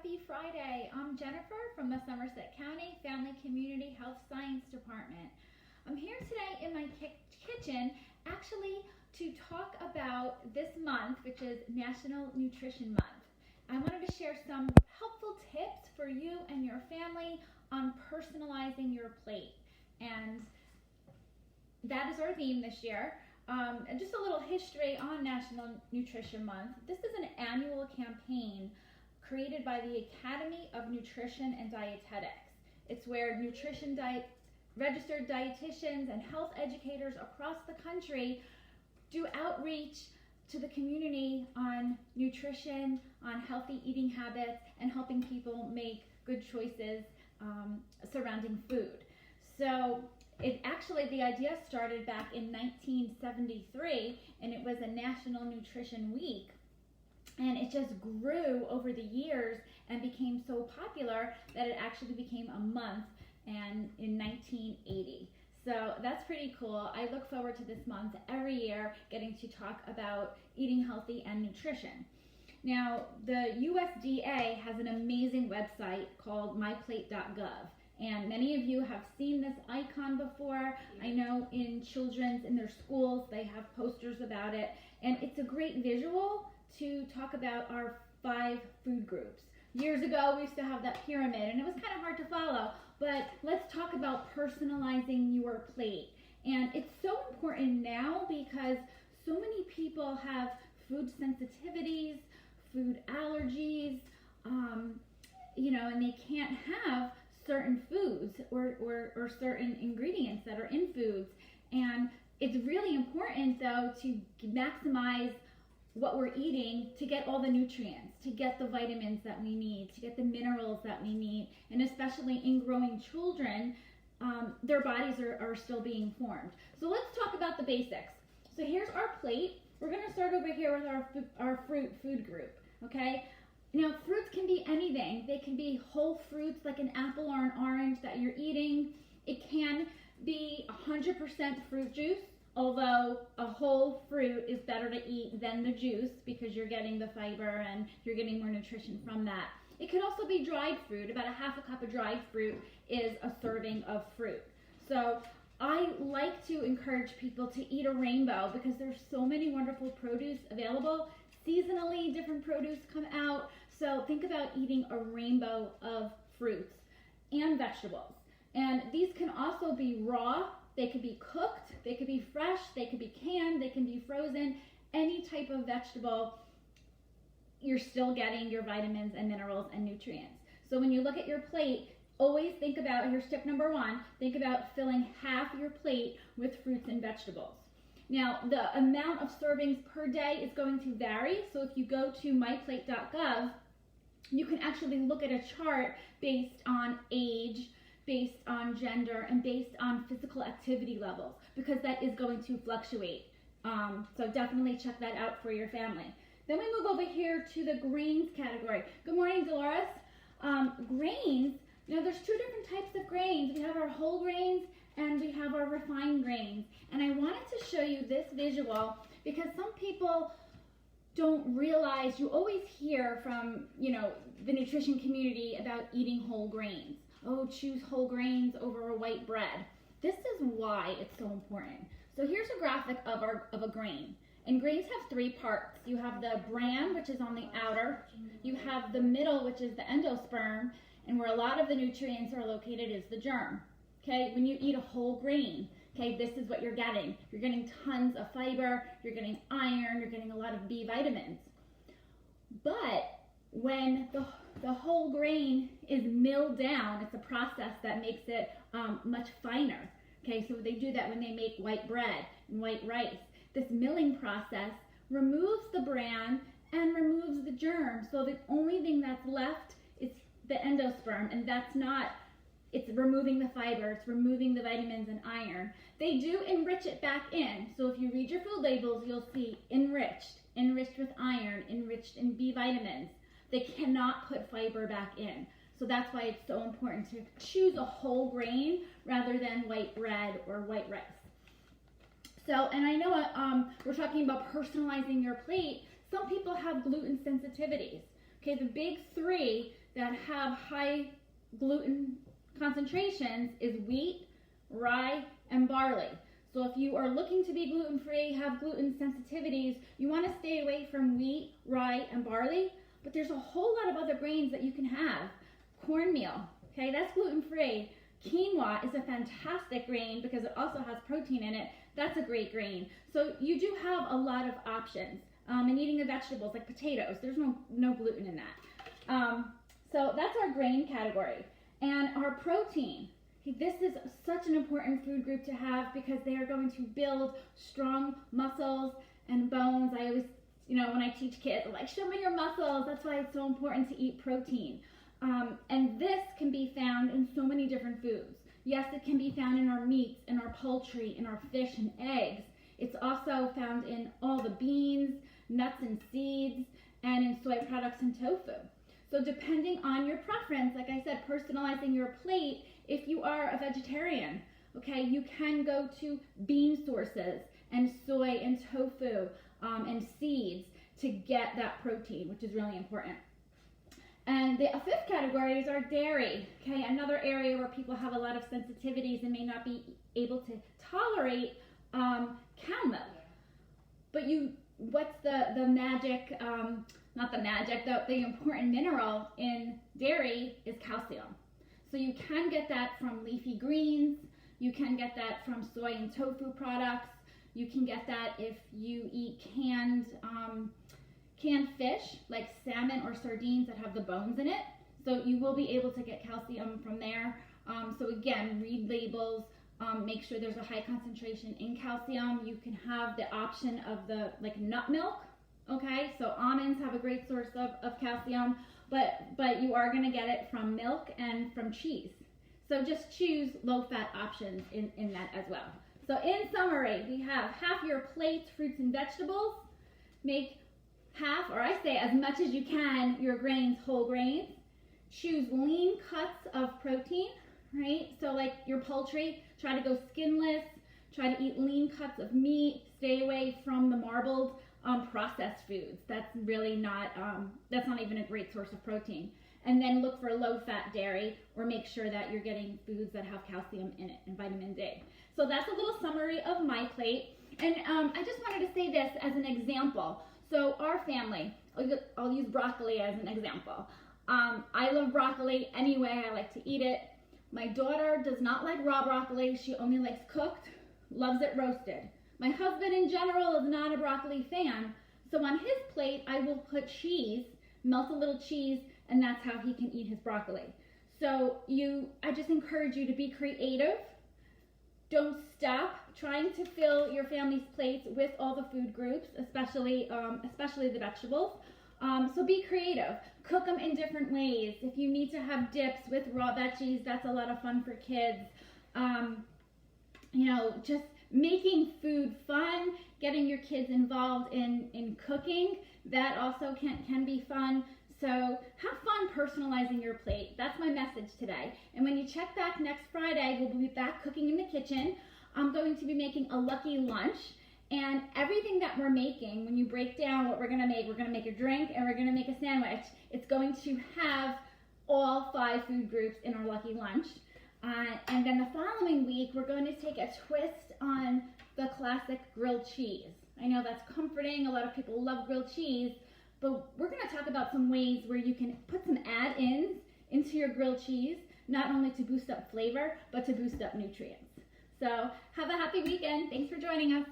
Happy Friday. I'm Jennifer from the Somerset County Family Community Health Science Department. I'm here today in my kitchen actually to talk about this month, which is National Nutrition Month. I wanted to share some helpful tips for you and your family on personalizing your plate. And that is our theme this year. And just a little history on National Nutrition Month. This is an annual campaign created by the Academy of Nutrition and Dietetics. It's where registered dietitians and health educators across the country do outreach to the community on nutrition, on healthy eating habits, and helping people make good choices surrounding food. So the idea started back in 1973, and it was a National Nutrition Week. And it just grew over the years and became so popular that it actually became a month and in 1980. So that's pretty cool. I look forward to this month every year, getting to talk about eating healthy and nutrition. Now, the USDA has an amazing website called MyPlate.gov. And many of you have seen this icon before. I know in their schools, they have posters about it. And it's a great visual to talk about our 5 food groups. Years ago, we used to have that pyramid, and it was kind of hard to follow. But let's talk about personalizing your plate. And it's so important now because so many people have food sensitivities, food allergies, and they can't have certain foods or certain ingredients that are in foods. And it's really important, though, to maximize what we're eating to get all the nutrients, to get the vitamins that we need, to get the minerals that we need. And especially in growing children, their bodies are still being formed. So let's talk about the basics. So here's our plate. We're going to start over here with our fruit food group, okay? Now, fruits can be anything. They can be whole fruits like an apple or an orange that you're eating. It can be 100% fruit juice, although a whole fruit is better to eat than the juice because you're getting the fiber and you're getting more nutrition from that. It could also be dried fruit. About a half a cup of dried fruit is a serving of fruit. So I like to encourage people to eat a rainbow because there's so many wonderful produce available. Seasonally, different produce come out. So think about eating a rainbow of fruits and vegetables. And these can also be raw. They could be cooked, they could be fresh, they could be canned, they can be frozen. Any type of vegetable, you're still getting your vitamins and minerals and nutrients. So when you look at your plate, always think about, here's tip number 1, think about filling half your plate with fruits and vegetables. Now, the amount of servings per day is going to vary. So if you go to myplate.gov, you can actually look at a chart based on age, based on gender, and based on physical activity levels, because that is going to fluctuate. So definitely check that out for your family. Then we move over here to the grains category. Good morning, Dolores. Grains, there's 2 different types of grains. We have our whole grains and we have our refined grains. And I wanted to show you this visual because some people don't realize, you always hear from, the nutrition community about eating whole grains. Oh, choose whole grains over a white bread. This is why it's so important. So here's a graphic of a grain. And grains have 3 parts. You have the bran, which is on the outer. You have the middle, which is the endosperm. And where a lot of the nutrients are located is the germ. Okay, when you eat a whole grain, okay, this is what you're getting. You're getting tons of fiber, you're getting iron, you're getting a lot of B vitamins. But when the whole grain is milled down, it's a process that makes it much finer. Okay, so they do that when they make white bread and white rice. This milling process removes the bran and removes the germ. So the only thing that's left is the endosperm, and it's removing the fiber, it's removing the vitamins and iron. They do enrich it back in. So if you read your food labels, you'll see enriched with iron, enriched in B vitamins. They cannot put fiber back in. So that's why it's so important to choose a whole grain rather than white bread or white rice. So, and I know we're talking about personalizing your plate. Some people have gluten sensitivities. Okay, the big 3 that have high gluten concentrations is wheat, rye, and barley. So if you are looking to be gluten-free, have gluten sensitivities, you want to stay away from wheat, rye, and barley. But there's a whole lot of other grains that you can have. Cornmeal, okay, that's gluten-free. Quinoa is a fantastic grain because it also has protein in it. That's a great grain. So you do have a lot of options. And eating the vegetables like potatoes, there's no gluten in that. So that's our grain category. And our protein. This is such an important food group to have because they are going to build strong muscles and bones. I always, when I teach kids, I'm like, show me your muscles. That's why it's so important to eat protein. And this can be found in so many different foods. Yes, it can be found in our meats, in our poultry, in our fish and eggs. It's also found in all the beans, nuts and seeds, and in soy products and tofu. So depending on your preference, like I said, personalizing your plate, if you are a vegetarian, okay, you can go to bean sources and soy and tofu and seeds to get that protein, which is really important. And the fifth category is our dairy, okay, another area where people have a lot of sensitivities and may not be able to tolerate cow milk. But what's the magic, not the magic, the important mineral in dairy is calcium. So you can get that from leafy greens, you can get that from soy and tofu products, you can get that if you eat canned fish like salmon or sardines that have the bones in it. So you will be able to get calcium from there. So again, read labels, make sure there's a high concentration in calcium. You can have the option of the nut milk. Okay, so almonds have a great source of calcium, but you are going to get it from milk and from cheese. So just choose low-fat options in that as well. So in summary, we have half your plate, fruits and vegetables. Make half, or I say as much as you can, your grains, whole grains. Choose lean cuts of protein, right? So like your poultry, try to go skinless, try to eat lean cuts of meat, stay away from the marbled processed foods. That's really not, that's not even a great source of protein. And then look for low-fat dairy, or make sure that you're getting foods that have calcium in it and vitamin D. So that's a little summary of MyPlate. And I just wanted to say this as an example. So our family, I'll use broccoli as an example. I love broccoli anyway. I like to eat it. My daughter does not like raw broccoli. She only likes cooked, loves it roasted. My husband in general is not a broccoli fan. So on his plate, I will put cheese, melt a little cheese, and that's how he can eat his broccoli. So I just encourage you to be creative. Don't stop trying to fill your family's plates with all the food groups, especially the vegetables. So be creative. Cook them in different ways. If you need to have dips with raw veggies, that's a lot of fun for kids. Just making food fun, getting your kids involved in cooking, that also can be fun. So have fun personalizing your plate. That's my message today. And when you check back next Friday, we'll be back cooking in the kitchen. I'm going to be making a lucky lunch. And everything that we're making, when you break down what we're going to make a drink and we're going to make a sandwich. It's going to have all 5 food groups in our lucky lunch. And then the following week, we're going to take a twist on the classic grilled cheese. I know that's comforting. A lot of people love grilled cheese. But we're going to talk about some ways where you can put some add-ins into your grilled cheese, not only to boost up flavor, but to boost up nutrients. So have a happy weekend. Thanks for joining us.